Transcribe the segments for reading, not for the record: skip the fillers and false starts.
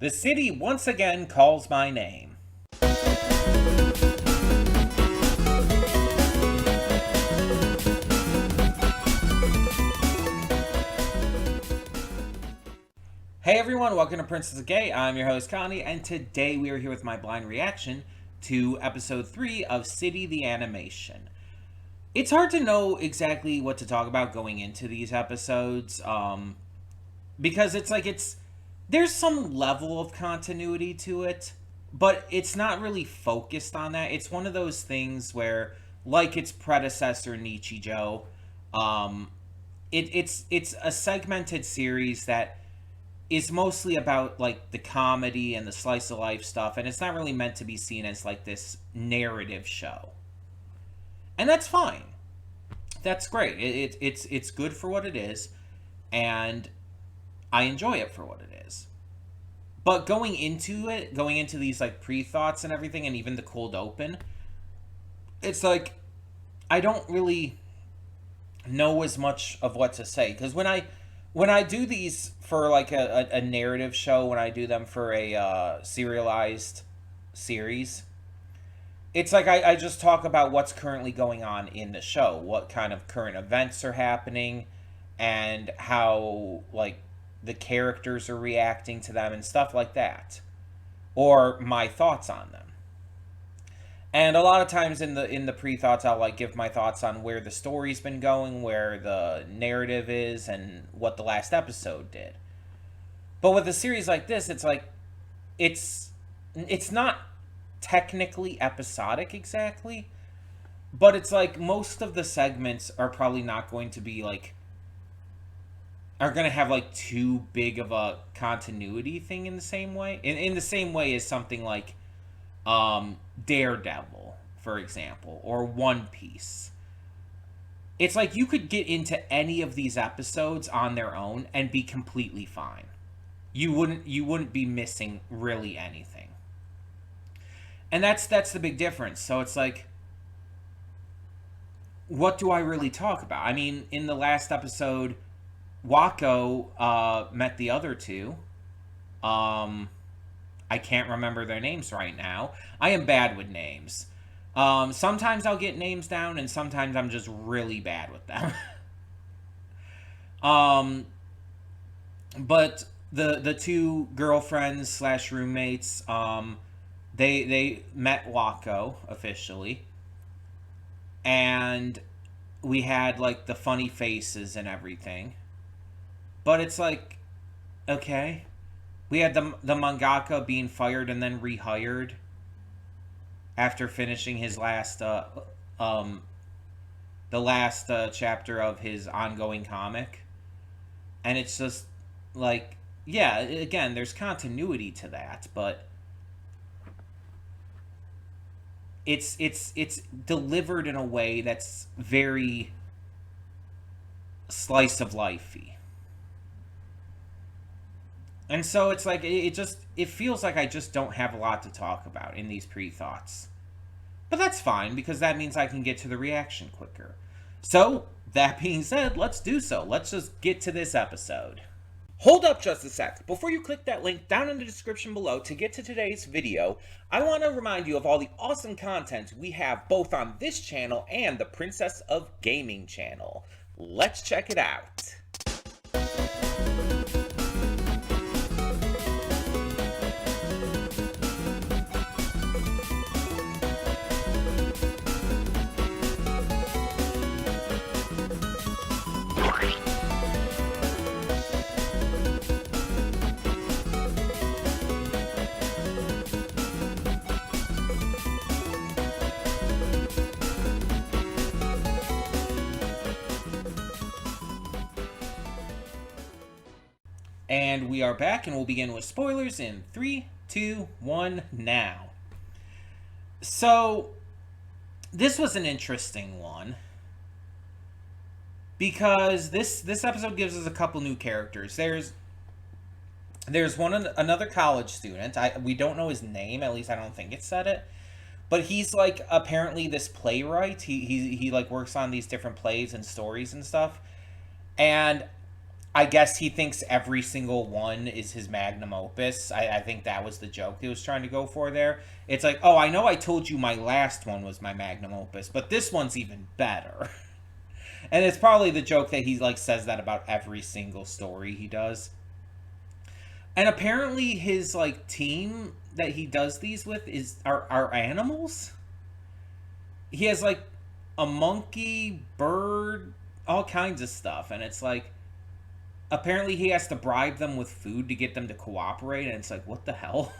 The city once again calls my name. Hey everyone, welcome to Princess of Gay. I'm your host Connie, and today we are here with my blind reaction to episode 3 of City the Animation. It's hard to know exactly what to talk about going into these episodes, because there's some level of continuity to it, but it's not really focused on that. It's one of those things where, like its predecessor Nichijou, it's a segmented series that is mostly about like the comedy and the slice of life stuff, and it's not really meant to be seen as like this narrative show. And that's fine. That's great. It's good for what it is, and I enjoy it for what it is. But going into these like pre-thoughts and everything, and even the cold open, it's like I don't really know as much of what to say, because when I do these for like a narrative show, when I do them for a serialized series, it's like I just talk about what's currently going on in the show, what kind of current events are happening, and how like the characters are reacting to them and stuff like that, or my thoughts on them. And a lot of times in the pre-thoughts, I'll like give my thoughts on where the story's been going, where the narrative is, and what the last episode did. But with a series like this, it's like it's not technically episodic exactly, but it's like most of the segments are probably not going to be like are going to have like too big of a continuity thing in the same way. In the same way as something like Daredevil, for example, or One Piece. It's like you could get into any of these episodes on their own and be completely fine. You wouldn't be missing really anything. And that's the big difference. So it's like, what do I really talk about? I mean, in the last episode, Wako met the other two. I can't remember their names right now. I am bad with names. Sometimes I'll get names down, and sometimes I'm just really bad with them. But the two girlfriends slash roommates, they met Wako officially, and we had like the funny faces and everything. But it's like, okay. We had the mangaka being fired and then rehired after finishing his last chapter of his ongoing comic. And it's just like, yeah, again, there's continuity to that, but it's delivered in a way that's very slice of life-y. And so it's like, it feels like I just don't have a lot to talk about in these pre-thoughts. But that's fine, because that means I can get to the reaction quicker. So, that being said, let's do so. Let's just get to this episode. Hold up just a sec. Before you click that link down in the description below to get to today's video, I want to remind you of all the awesome content we have both on this channel and the Princess of Gaming channel. Let's check it out. And we are back, and we'll begin with spoilers in 3, 2, 1, now. So, this was an interesting one, because this episode gives us a couple new characters. There's another college student. We don't know his name, at least I don't think it said it. But he's like apparently this playwright. He like works on these different plays and stories and stuff. And I guess he thinks every single one is his magnum opus. I think that was the joke he was trying to go for there. It's like, oh, I know I told you my last one was my magnum opus, but this one's even better. And it's probably the joke that he like says that about every single story he does. And apparently his like team that he does these with are animals. He has like a monkey, bird, all kinds of stuff, and it's like apparently he has to bribe them with food to get them to cooperate, and it's like what the hell.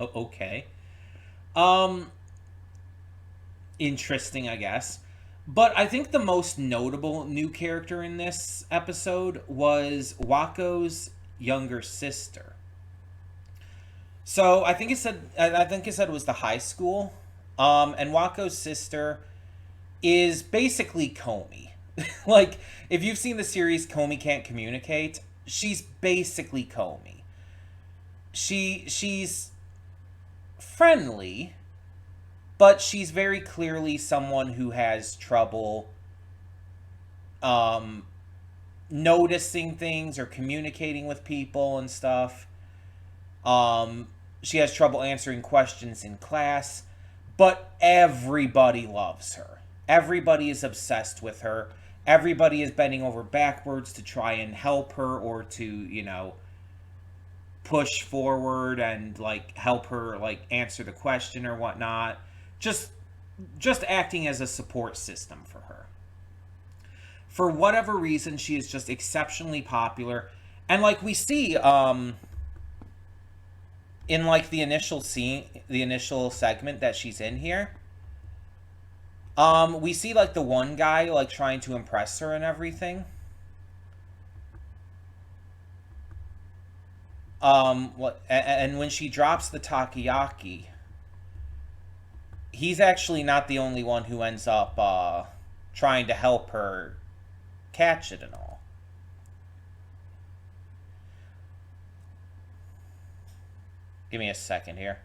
Okay. um Interesting, I guess. But I think the most notable new character in this episode was Wako's younger sister. So I think it said it was the high school. And Wako's sister is basically Comey. Like, if you've seen the series Comey Can't Communicate, she's basically Comey. She's friendly, but she's very clearly someone who has trouble um noticing things or communicating with people and stuff. Um she has trouble answering questions in class, but everybody loves her. Everybody is obsessed with her. Everybody is bending over backwards to try and help her or to, push forward and like help her like answer the question or whatnot. Just just acting as a support system for her. For whatever reason, she is just exceptionally popular. And like we see in like the initial scene, the initial segment that she's in here, we see like the one guy like trying to impress her and everything. And when she drops the takoyaki, he's actually not the only one who ends up trying to help her catch it and all. Give me a second here.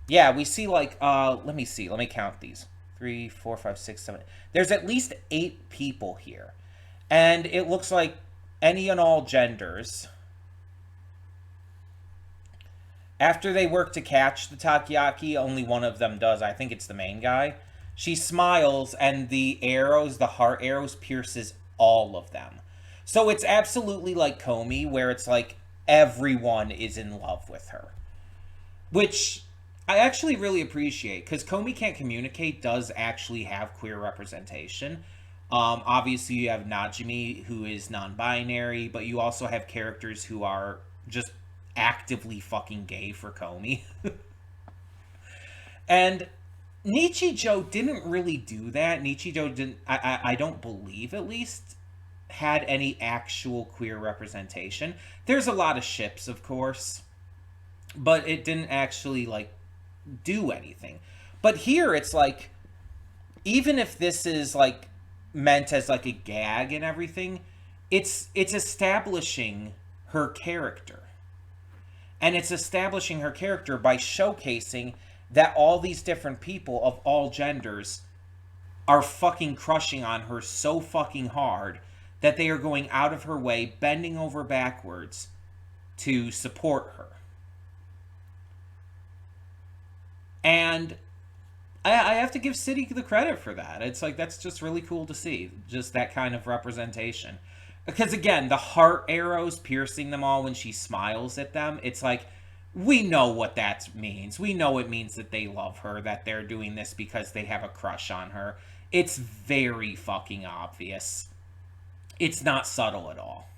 Yeah, we see like let me see. Let me count these. 3, 4, 5, 6, 7. There's at least 8 people here. And it looks like any and all genders. After they work to catch the takoyaki, only one of them does. I think it's the main guy. She smiles, and the arrows, the heart arrows, pierces all of them. So it's absolutely like Comey, where it's like everyone is in love with her. Which I actually really appreciate, because Comey Can't Communicate does actually have queer representation. Obviously, you have Najimi, who is non-binary, but you also have characters who are just actively fucking gay for Comey. And Nichijou didn't really do that. Nichijou didn't, I don't believe at least, had any actual queer representation. There's a lot of ships, of course, but it didn't actually, like, do anything. But here, it's like, even if this is, like, meant as, like, a gag and everything, it's establishing her character. And it's establishing her character by showcasing that all these different people of all genders are fucking crushing on her so fucking hard that they are going out of her way, bending over backwards to support her. And I have to give City the credit for that. It's like, that's just really cool to see. Just that kind of representation. Because again, the heart arrows piercing them all when she smiles at them, it's like, we know what that means. We know it means that they love her, that they're doing this because they have a crush on her. It's very fucking obvious. It's not subtle at all.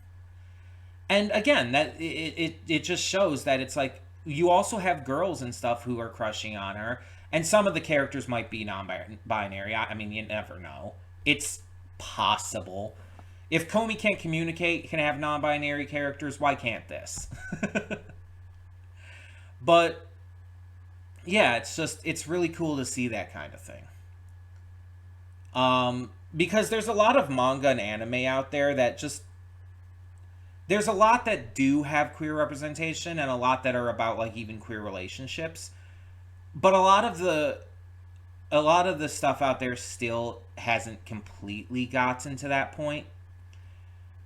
And again, that it just shows that it's like, you also have girls and stuff who are crushing on her, and some of the characters might be non-binary. I mean, you never know. It's possible. If Comey Can't Communicate can have non-binary characters, why can't this? But yeah, it's really cool to see that kind of thing. Because there's a lot of manga and anime out there that just, there's a lot that do have queer representation and a lot that are about like even queer relationships. But a lot of the stuff out there still hasn't completely gotten to that point.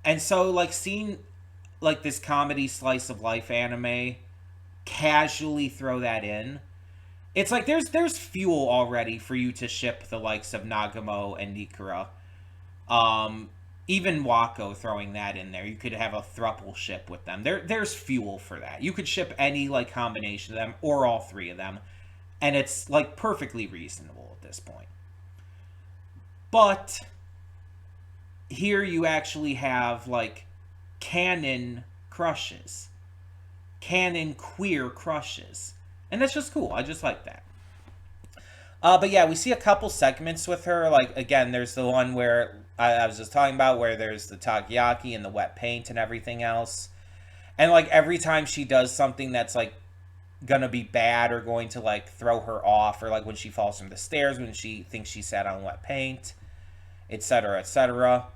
And so, like, seeing, like, this comedy slice of life anime casually throw that in, it's like there's fuel already for you to ship the likes of Nagamo and Nikura. Um, Even Wako throwing that in there, you could have a thruple ship with them. There's fuel for that. You could ship any like combination of them or all three of them, and it's like perfectly reasonable at this point. But here you actually have like canon crushes, canon queer crushes, and that's just cool. I just like that. But yeah, we see a couple segments with her. Like, again, there's the one where I was just talking about, where there's the takoyaki and the wet paint and everything else. And like every time she does something that's like gonna be bad or going to like throw her off, or like when she falls from the stairs when she thinks she sat on wet paint, etc., etc.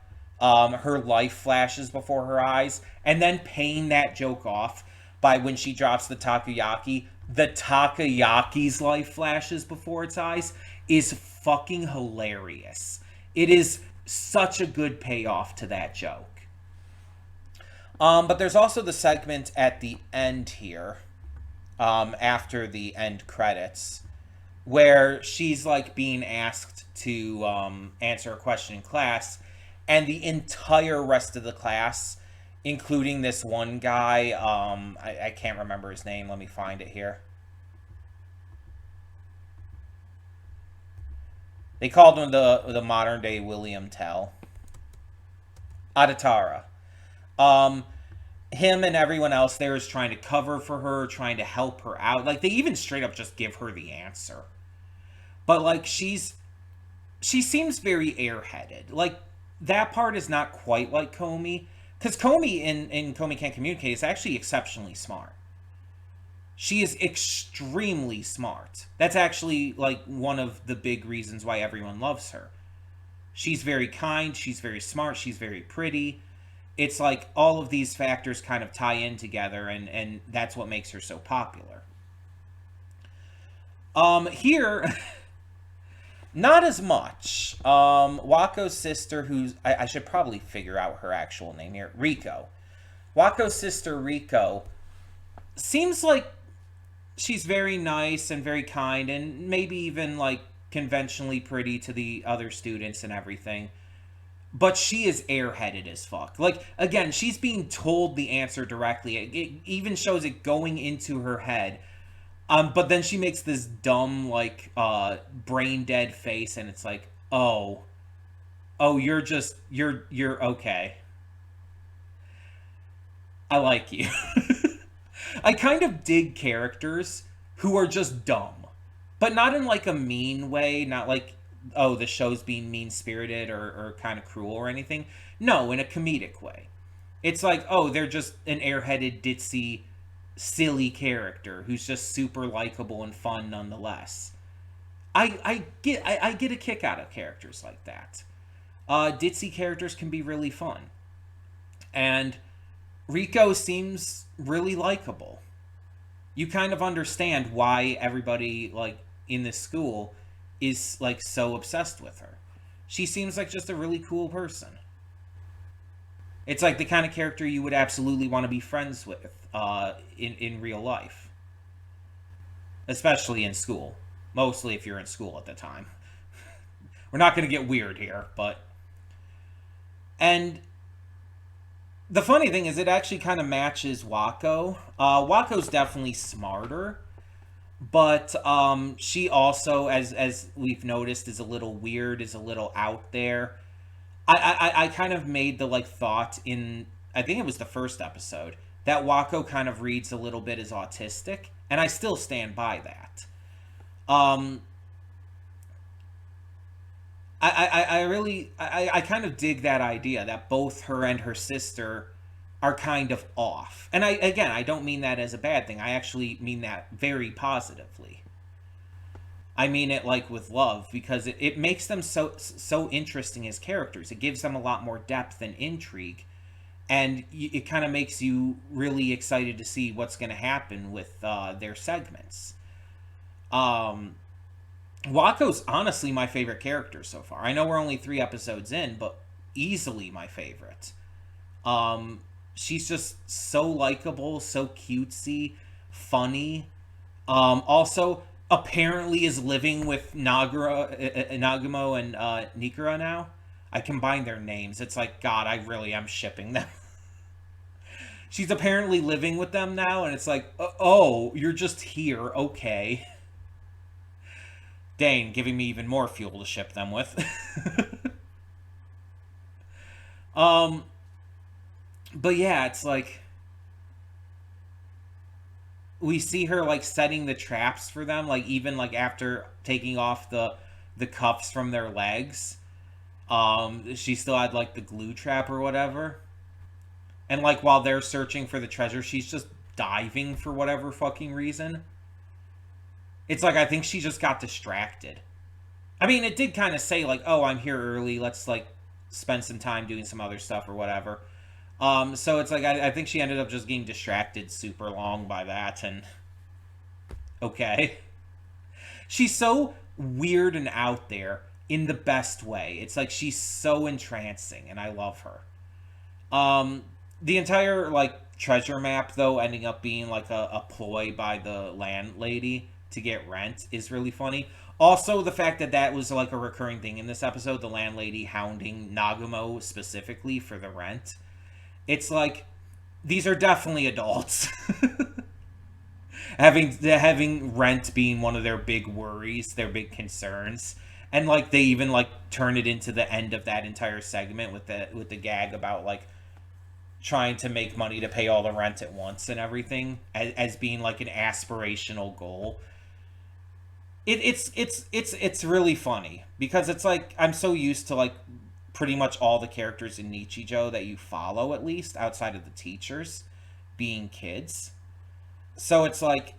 Her life flashes before her eyes, and then paying that joke off by when she drops the takoyaki, the takoyaki's life flashes before its eyes is fucking hilarious. It is such a good payoff to that joke. But there's also the segment at the end here, after the end credits, where she's like being asked to answer a question in class, and the entire rest of the class, including this one guy, I can't remember his name. Let me find it here. They called him the modern day William Tell. Adatara. Him and everyone else there is trying to cover for her, trying to help her out. Like, they even straight up just give her the answer. But, like, she seems very airheaded. Like, that part is not quite like Comey. Because Comey in Comey Can't Communicate is actually exceptionally smart. She is extremely smart. That's actually, like, one of the big reasons why everyone loves her. She's very kind, she's very smart, she's very pretty. It's like all of these factors kind of tie in together, and that's what makes her so popular. Here, not as much. Wako's sister, who's... I should probably figure out her actual name here. Riko. Wako's sister, Riko, seems like she's very nice and very kind, and maybe even, like, conventionally pretty to the other students and everything. But she is airheaded as fuck. Like, again, she's being told the answer directly. It even shows it going into her head. But then she makes this dumb, like, brain dead face, and it's like, oh, you're okay. I like you. I kind of dig characters who are just dumb. But not in, like, a mean way, not like, oh, the show's being mean-spirited or kind of cruel or anything. No, in a comedic way. It's like, oh, they're just an airheaded, ditzy, silly character who's just super likable and fun nonetheless. I get a kick out of characters like that. Ditzy characters can be really fun. And Riko seems really likable. You kind of understand why everybody, like, in this school is, like, so obsessed with her. She seems like just a really cool person. It's like the kind of character you would absolutely want to be friends with in real life. Especially in school. Mostly if you're in school at the time. We're not going to get weird here, but... And the funny thing is, it actually kind of matches Wako. Wako's definitely smarter. But she also, as we've noticed, is a little weird, is a little out there. I kind of made the, like, thought in, I think it was the first episode, that Wako kind of reads a little bit as autistic, and I still stand by that. I kind of dig that idea that both her and her sister are kind of off. And I don't mean that as a bad thing. I actually mean that very positively. I mean it, like, with love, because it makes them so interesting as characters. It gives them a lot more depth and intrigue, and it kind of makes you really excited to see what's going to happen with their segments. Wako's honestly my favorite character so far. I know we're only 3 episodes in, but easily my favorite. Um, she's just so likable, so cutesy, funny. Also, apparently is living with Nagumo and Nikura now. I combined their names. It's like, God, I really am shipping them. She's apparently living with them now, and it's like, oh, you're just here, okay. Dang, giving me even more fuel to ship them with. um, but yeah, it's like we see her like setting the traps for them, like even like after taking off the cuffs from their legs. She still had like the glue trap or whatever. And like while they're searching for the treasure, she's just diving for whatever fucking reason. It's like I think she just got distracted. I mean, it did kind of say like, "Oh, I'm here early. Let's like spend some time doing some other stuff or whatever." So it's like I think she ended up just getting distracted super long by that, and okay, she's so weird and out there in the best way. It's like she's so entrancing, and I love her. Um, the entire like treasure map though ending up being like a ploy by the landlady to get rent is really funny. Also, the fact that that was like a recurring thing in this episode, the landlady hounding Nagumo specifically for the rent. It's like these are definitely adults. Having rent being one of their big worries, their big concerns. And like they even like turn it into the end of that entire segment with the gag about like trying to make money to pay all the rent at once and everything as being like an aspirational goal. It's really funny because it's like I'm so used to like pretty much all the characters in Nichijou that you follow, at least outside of the teachers being kids. So it's like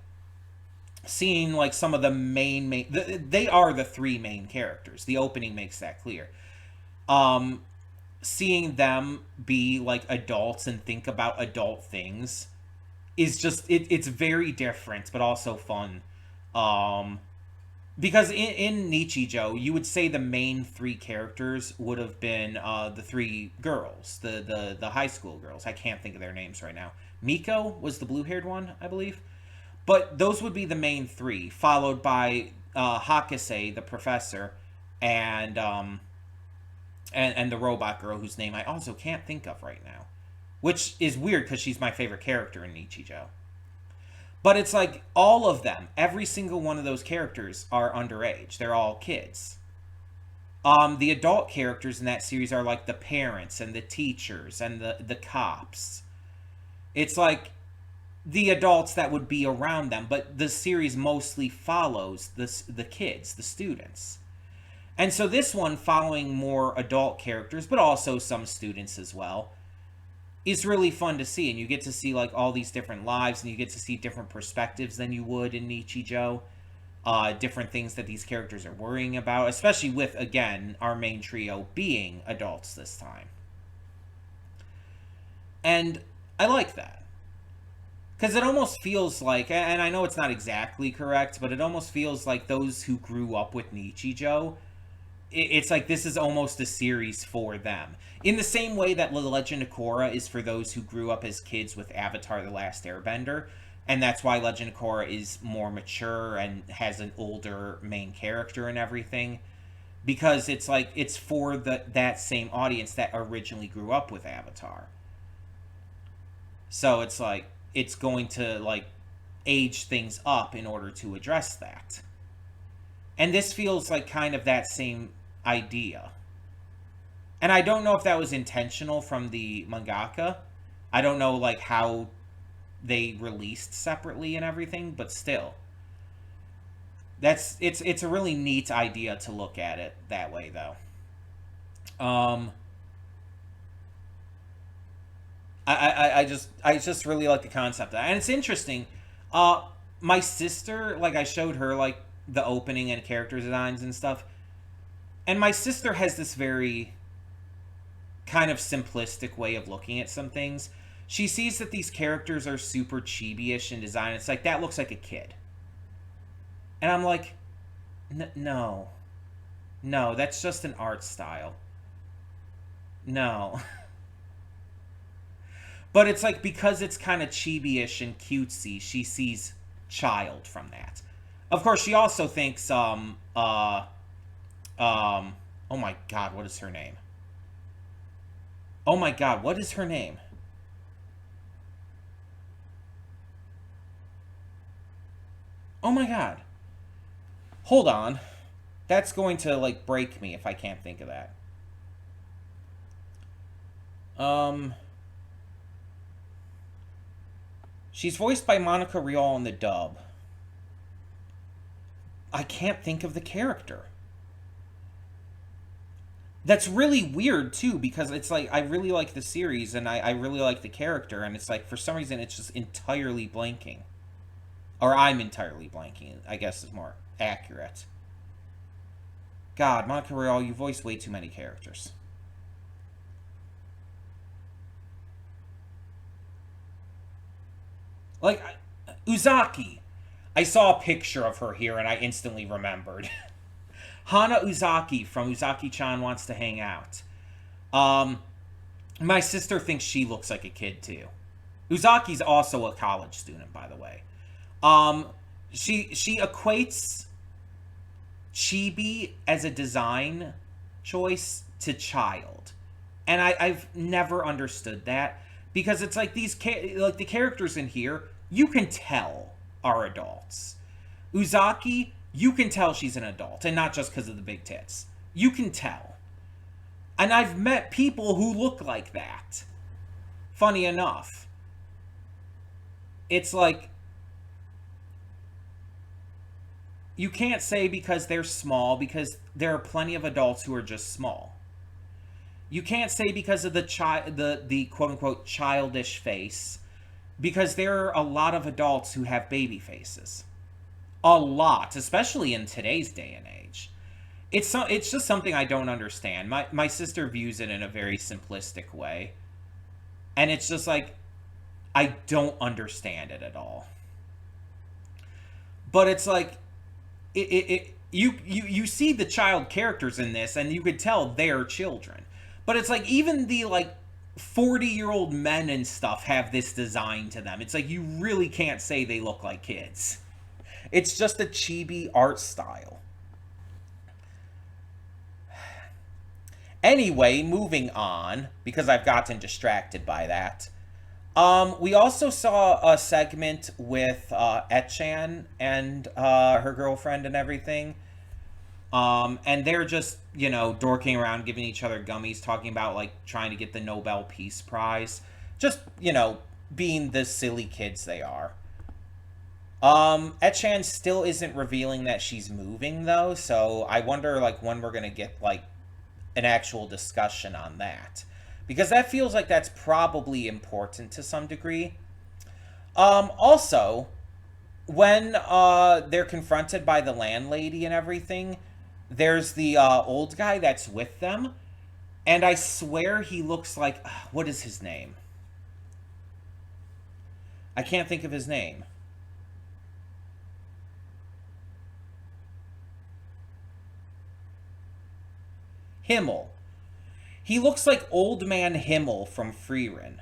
seeing like some of the they are the three main characters. The opening makes that clear. Um Seeing them be like adults and think about adult things is just it's very different but also fun. Um because in Nichijou, you would say the main three characters would have been the three girls, the high school girls. I can't think of their names right now. Miko was the blue-haired one, I believe. But those would be the main three, followed by Hakase, the professor, and and the robot girl whose name I also can't think of right now, which is weird because she's my favorite character in Nichijou. But it's like all of them, every single one of those characters are underage. They're all kids. The adult characters in that series are like the parents and the teachers and the cops. It's like the adults that would be around them, but the series mostly follows the kids, the students. And so this one, following more adult characters, but also some students as well, is really fun to see. And you get to see like all these different lives, and you get to see different perspectives than you would in Nichijou. Different things that these characters are worrying about, especially with, again, our main trio being adults this time. And I like that. Because it almost feels like, and I know it's not exactly correct, but it almost feels like those who grew up with Nichijou, it's like this is almost a series for them. In the same way that The Legend of Korra is for those who grew up as kids with Avatar: The Last Airbender, and that's why Legend of Korra is more mature and has an older main character and everything, because it's like it's for that same audience that originally grew up with Avatar. So it's like it's going to like age things up in order to address that. And this feels like kind of that same idea. And I don't know if that was intentional from the mangaka. I don't know like how they released separately and everything, but still. It's a really neat idea to look at it that way though. Um I just really like the concept, and it's interesting. Uh, my sister, like I showed her like the opening and character designs and stuff, and my sister has this very kind of simplistic way of looking at some things. She sees that these characters are super chibi-ish in design. It's like that looks like a kid, and I'm like, no, no, that's just an art style. No. But it's like, because it's kind of chibi-ish and cutesy, she sees child from that. Of course, she also thinks, oh my god, what is her name? Oh my god, what is her name? Oh my god. Hold on. That's going to, like, break me if I can't think of that. She's voiced by Monica Rial in the dub. I can't think of the character. That's really weird, too, because it's like, I really like the series, and I really like the character, and it's like, for some reason, it's just entirely blanking. Or I'm entirely blanking, I guess is more accurate. God, Monica Rial, you voice way too many characters. Like, Uzaki. I saw a picture of her here, and I instantly remembered. Hana Uzaki from Uzaki-chan Wants to Hang Out. My sister thinks she looks like a kid, too. Uzaki's also a college student, by the way. She equates chibi as a design choice to child. And I've never understood that. Because it's like like the characters in here, you can tell are adults. Uzaki, you can tell she's an adult, and not just because of the big tits. You can tell. And I've met people who look like that. Funny enough. It's like, you can't say because they're small, because there are plenty of adults who are just small. You can't say because of the quote-unquote childish face, because there are a lot of adults who have baby faces. A lot, especially in today's day and age. It's just something I don't understand. My sister views it in a very simplistic way. And it's just like, I don't understand it at all. But it's like, you see the child characters in this, and you could tell they're children. But it's like, even the, like, 40-year-old men and stuff have this design to them. It's like, you really can't say they look like kids. It's just a chibi art style. Anyway, moving on, because I've gotten distracted by that. We also saw a segment with Etchan and her girlfriend and everything. And they're just, dorking around, giving each other gummies, talking about, like, trying to get the Nobel Peace Prize. Just, being the silly kids they are. Etchan still isn't revealing that she's moving, though, so I wonder, like, when we're gonna get, like, an actual discussion on that. Because that feels like that's probably important to some degree. Also, when they're confronted by the landlady and everything, there's the old guy that's with them, and I swear he looks like... what is his name? I can't think of his name. Himmel. He looks like Old Man Himmel from Frieren.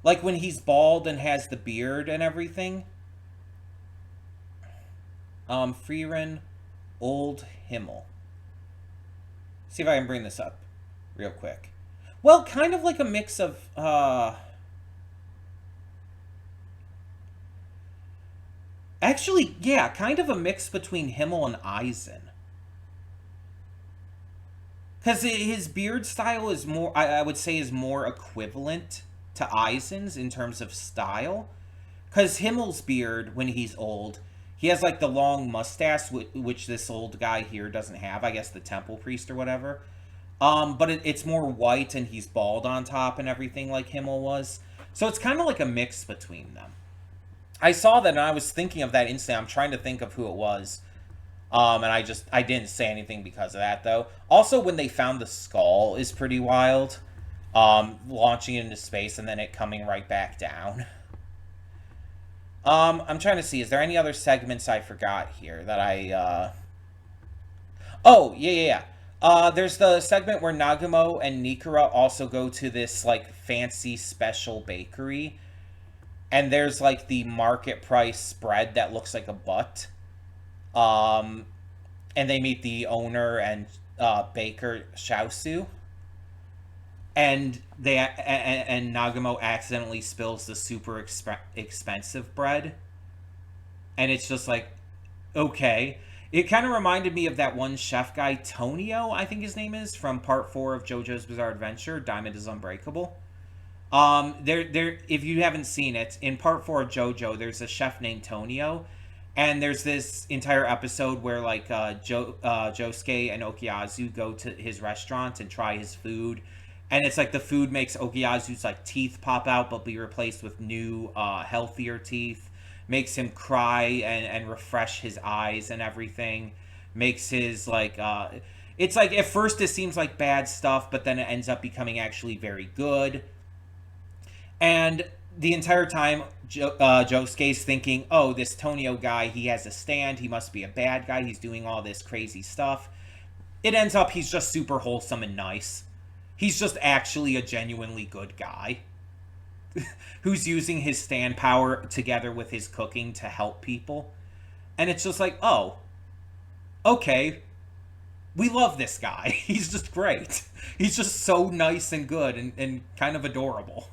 Like when he's bald and has the beard and everything. Frieren, Old Himmel. See if I can bring this up real quick. Well, kind of like a mix of, actually, yeah, kind of a mix between Himmel and Eisen. Because his beard style is more, I would say, is more equivalent to Eisen's in terms of style. Because Himmel's beard, when he's old, he has, like, the long mustache, which this old guy here doesn't have. I guess the temple priest or whatever. But it's more white, and he's bald on top and everything like Himmel was. So it's kind of like a mix between them. I saw that, and I was thinking of that instantly. I'm trying to think of who it was. And I didn't say anything because of that, though. Also, when they found the skull is pretty wild. Launching it into space and then it coming right back down. I'm trying to see, is there any other segments I forgot here that I, oh, yeah. There's the segment where Nagumo and Nikura also go to this like fancy special bakery, and there's like the market price bread that looks like a butt. Um, and they meet the owner and baker Shaosu, and and Nagumo accidentally spills the super expensive bread, and it's just like, okay. It kind of reminded me of that one chef guy, Tonio, I think his name is, from part 4 of JoJo's Bizarre Adventure, Diamond is Unbreakable. If you haven't seen it, in part 4 of JoJo, there's a chef named Tonio, and there's this entire episode where like Josuke and Okuyasu go to his restaurant and try his food, and it's like the food makes Okuyasu's like teeth pop out, but be replaced with new, healthier teeth. Makes him cry and refresh his eyes and everything. Makes his like it's like at first it seems like bad stuff, but then it ends up becoming actually very good. And the entire time, Josuke's thinking, oh, this Tonio guy, he has a stand. He must be a bad guy. He's doing all this crazy stuff. It ends up he's just super wholesome and nice. He's just actually a genuinely good guy who's using his stand power together with his cooking to help people. And it's just like, oh, okay, we love this guy. He's just great. He's just so nice and good and kind of adorable.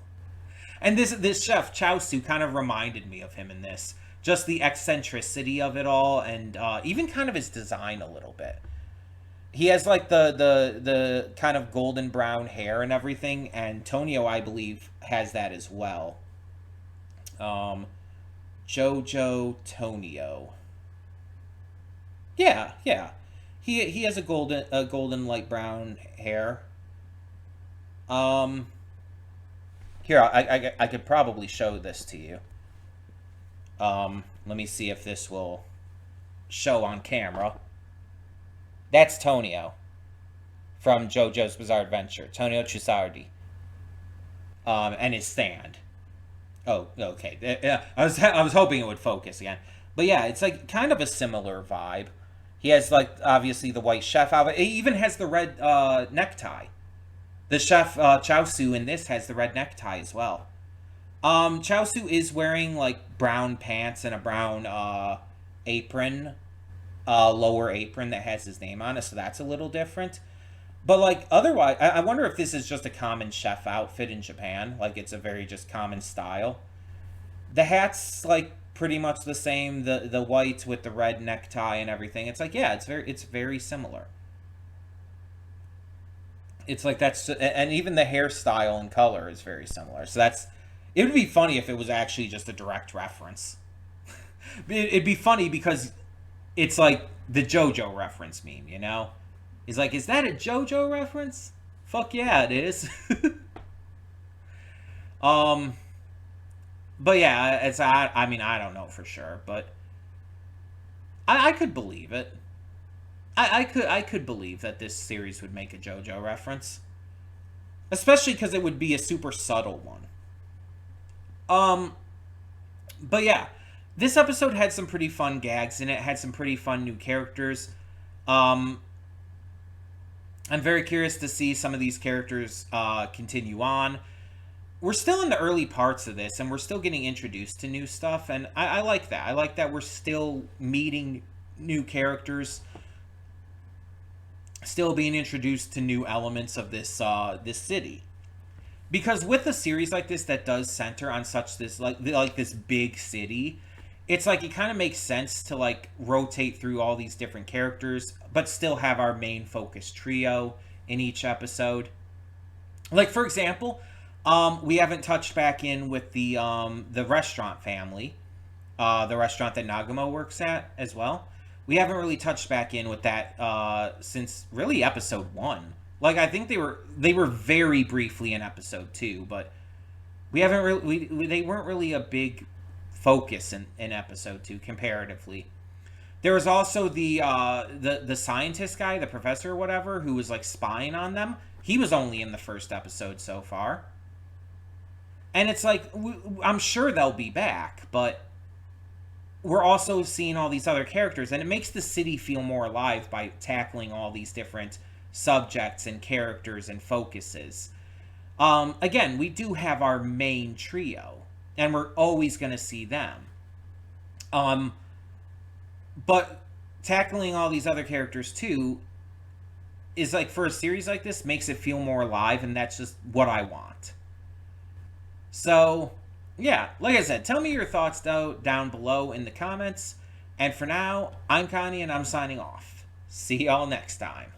And this chef, Chaosu, kind of reminded me of him in this. Just the eccentricity of it all, and even kind of his design a little bit. He has like the kind of golden brown hair and everything, and Tonio, I believe, has that as well. Jojo Tonio. Yeah, yeah. He has a golden light brown hair. Here, I could probably show this to you. Let me see if this will show on camera. That's Tonio from JoJo's Bizarre Adventure. Tonio Chusardi. And his stand. Oh, okay. Yeah, I was hoping it would focus again. But yeah, it's like kind of a similar vibe. He has like obviously the white chef outfit. He even has the red necktie. The chef Chaosu in this has the red necktie as well. Chaosu is wearing like brown pants and a brown apron, lower apron that has his name on it, so that's a little different. But like otherwise, I wonder if this is just a common chef outfit in Japan. Like it's a very just common style. The hat's like pretty much the same. The white with the red necktie and everything. It's like yeah, it's very similar. It's like that's and even the hairstyle and color is very similar. So that's it would be funny if it was actually just a direct reference. It'd be funny because it's like the JoJo reference meme, you know? He's like, is that a JoJo reference? Fuck yeah, it is. But yeah, it's I mean I don't know for sure, but I could believe it. I could believe that this series would make a JoJo reference, especially because it would be a super subtle one. Um, but yeah, this episode had some pretty fun gags in it. Had some pretty fun new characters. Um, I'm very curious to see some of these characters continue on. We're still in the early parts of this, and we're still getting introduced to new stuff, and I like that. I like that we're still meeting new characters, still being introduced to new elements of this city. Because with a series like this that does center on such this like this big city, it's like it kind of makes sense to like rotate through all these different characters, but still have our main focus trio in each episode. Like for example, we haven't touched back in with the restaurant family, the restaurant that Nagumo works at as well. We haven't really touched back in with that since really episode 1. Like I think they were very briefly in episode 2, but we haven't really they weren't really a big focus in episode 2 comparatively. There was also the scientist guy, the professor or whatever, who was like spying on them. He was only in the first episode so far. And it's like I'm sure they'll be back, but we're also seeing all these other characters, and it makes the city feel more alive by tackling all these different subjects and characters and focuses. Again, we do have our main trio, and we're always going to see them. But tackling all these other characters too is like, for a series like this, makes it feel more alive, and that's just what I want. So, yeah, like I said, tell me your thoughts down below in the comments. And for now, I'm Connie, and I'm signing off. See y'all next time.